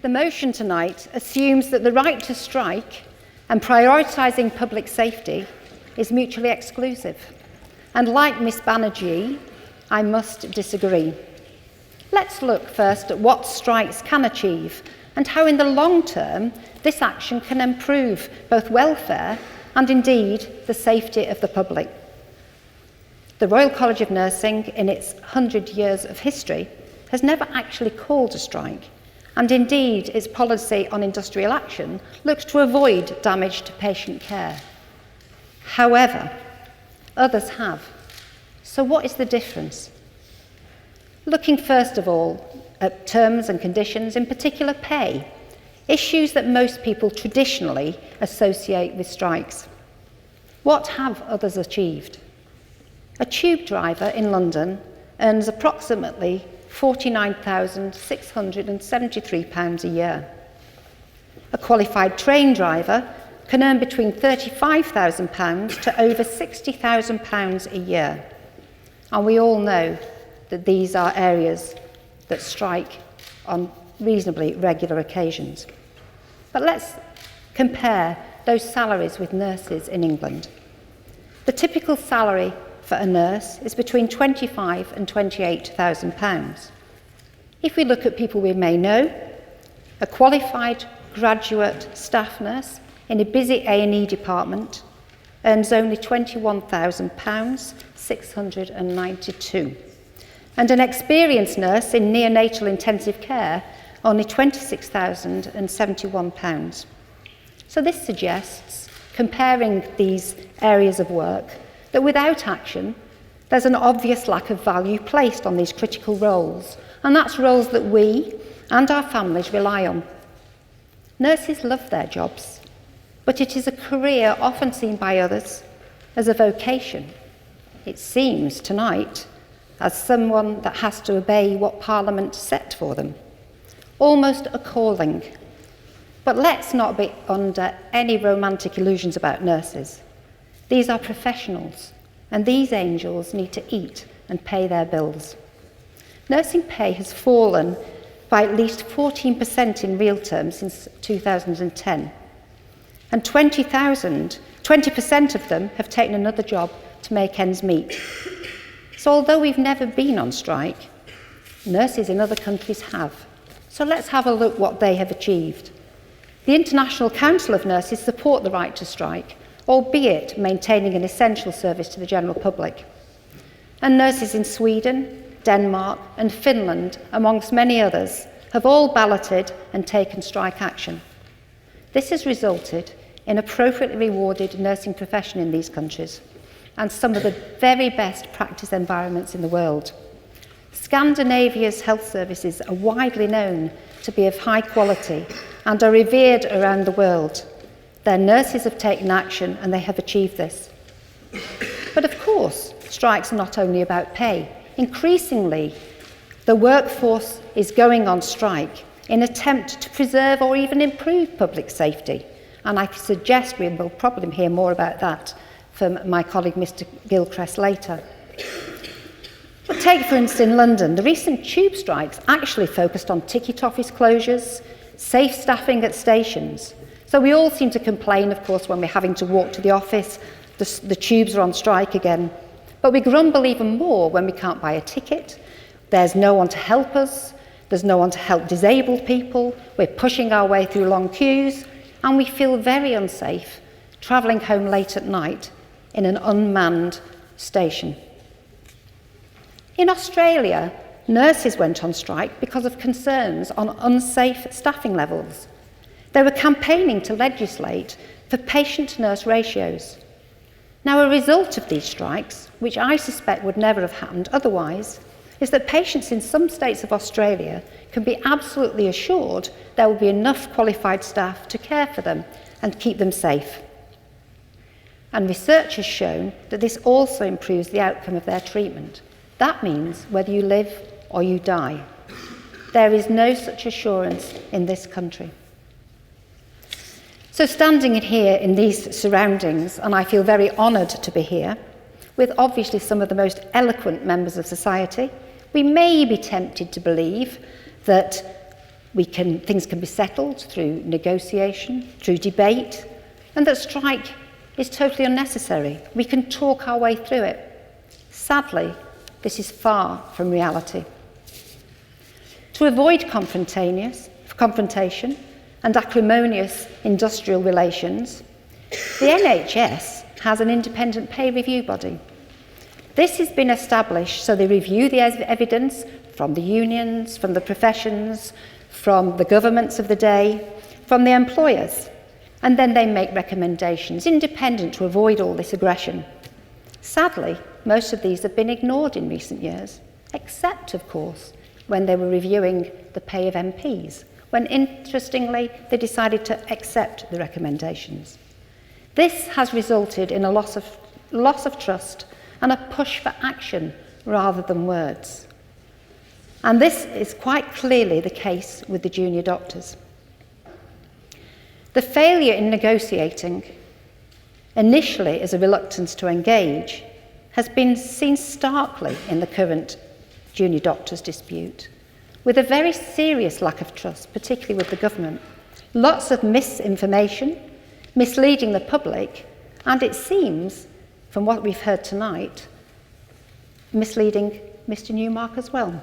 The motion tonight assumes that the right to strike and prioritising public safety is mutually exclusive. And like Miss Banerjee, I must disagree. Let's look first at what strikes can achieve and how in the long term this action can improve both welfare and indeed the safety of the public. The Royal College of Nursing, in its 100 years of history, has never actually called a strike, and indeed its policy on industrial action looks to avoid damage to patient care. However, others have. So what is the difference? Looking first of all at terms and conditions, in particular pay, issues that most people traditionally associate with strikes. What have others achieved? A tube driver in London earns approximately £49,673 a year. A qualified train driver can earn between £35,000 to over £60,000 a year. And we all know that these are areas that strike on reasonably regular occasions. But let's compare those salaries with nurses in England. The typical salary for a nurse is between £25,000 and £28,000. If we look at people we may know, a qualified graduate staff nurse in a busy A&E department earns only £21,692. And an experienced nurse in neonatal intensive care only £26,071. So this suggests, comparing these areas of work, that without action, there's an obvious lack of value placed on these critical roles, and that's roles that we and our families rely on. Nurses love their jobs, but it is a career often seen by others as a vocation. It seems tonight as someone that has to obey what Parliament set for them, almost a calling. But let's not be under any romantic illusions about nurses. These are professionals, and these angels need to eat and pay their bills. Nursing pay has fallen by at least 14% in real terms since 2010, and 20% of them have taken another job to make ends meet. So although we've never been on strike, nurses in other countries have. So let's have a look what they have achieved. The International Council of Nurses support the right to strike, albeit maintaining an essential service to the general public. And nurses in Sweden, Denmark and Finland, amongst many others, have all balloted and taken strike action. This has resulted in appropriately rewarded nursing profession in these countries and some of the very best practice environments in the world. Scandinavia's health services are widely known to be of high quality and are revered around the world. Their nurses have taken action and they have achieved this. But of course, strikes are not only about pay. Increasingly, the workforce is going on strike in an attempt to preserve or even improve public safety. And I suggest we will probably hear more about that from my colleague Mr. Gilchrist later. But take, for instance, in London, the recent tube strikes actually focused on ticket office closures, safe staffing at stations. So we all seem to complain, of course, when we're having to walk to the office, the tubes are on strike again. But we grumble even more when we can't buy a ticket, there's no one to help us, there's no one to help disabled people, we're pushing our way through long queues, and we feel very unsafe travelling home late at night in an unmanned station. In Australia, nurses went on strike because of concerns on unsafe staffing levels. They were campaigning to legislate for patient-nurse ratios. Now, a result of these strikes, which I suspect would never have happened otherwise, is that patients in some states of Australia can be absolutely assured there will be enough qualified staff to care for them and keep them safe. And research has shown that this also improves the outcome of their treatment. That means whether you live or you die. There is no such assurance in this country. So standing here in these surroundings, and I feel very honoured to be here, with obviously some of the most eloquent members of society, we may be tempted to believe that Things can be settled through negotiation, through debate, and that strike is totally unnecessary. We can talk our way through it. Sadly, this is far from reality. To avoid confrontation and acrimonious industrial relations, the NHS has an independent pay review body. This has been established so they review the evidence from the unions, from the professions, from the governments of the day, from the employers, and then they make recommendations, independent, to avoid all this aggression. Sadly, most of these have been ignored in recent years, except, of course, when they were reviewing the pay of MPs, when, interestingly, they decided to accept the recommendations. This has resulted in a loss of trust and a push for action rather than words. And this is quite clearly the case with the junior doctors. The failure in negotiating, initially as a reluctance to engage, has been seen starkly in the current junior doctors dispute, with a very serious lack of trust, particularly with the government. Lots of misinformation, misleading the public, and it seems, from what we've heard tonight, misleading Mr. Newmark as well.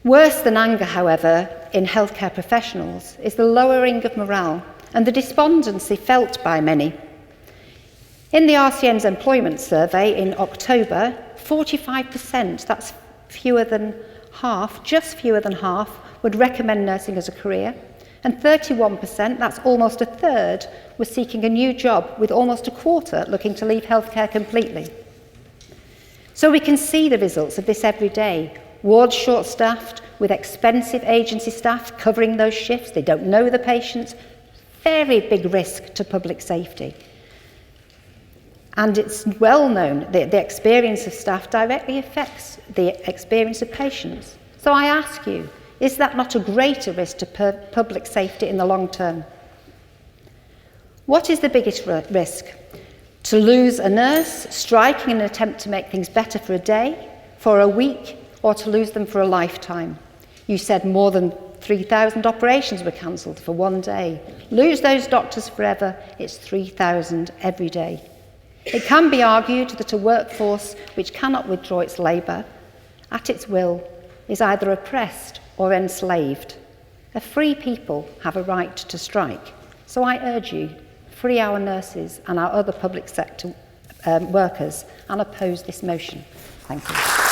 Worse than anger, however, in healthcare professionals is the lowering of morale and the despondency felt by many. In the RCN's employment survey in October, 45%, that's fewer than half, just fewer than half, would recommend nursing as a career, and 31%, that's almost a third, were seeking a new job, with almost a quarter looking to leave healthcare completely. So we can see the results of this every day. Wards short-staffed, with expensive agency staff covering those shifts. They don't know the patients. Very big risk to public safety. And it's well known that the experience of staff directly affects the experience of patients. So I ask you, is that not a greater risk to public safety in the long term? What is the biggest risk? To lose a nurse striking in an attempt to make things better for a day, for a week, or to lose them for a lifetime? You said more than 3,000 operations were cancelled for one day. Lose those doctors forever, it's 3,000 every day. It can be argued that a workforce which cannot withdraw its labour at its will is either oppressed or enslaved. A free people have a right to strike. So I urge you, free our nurses and our other public sector workers and oppose this motion. Thank you.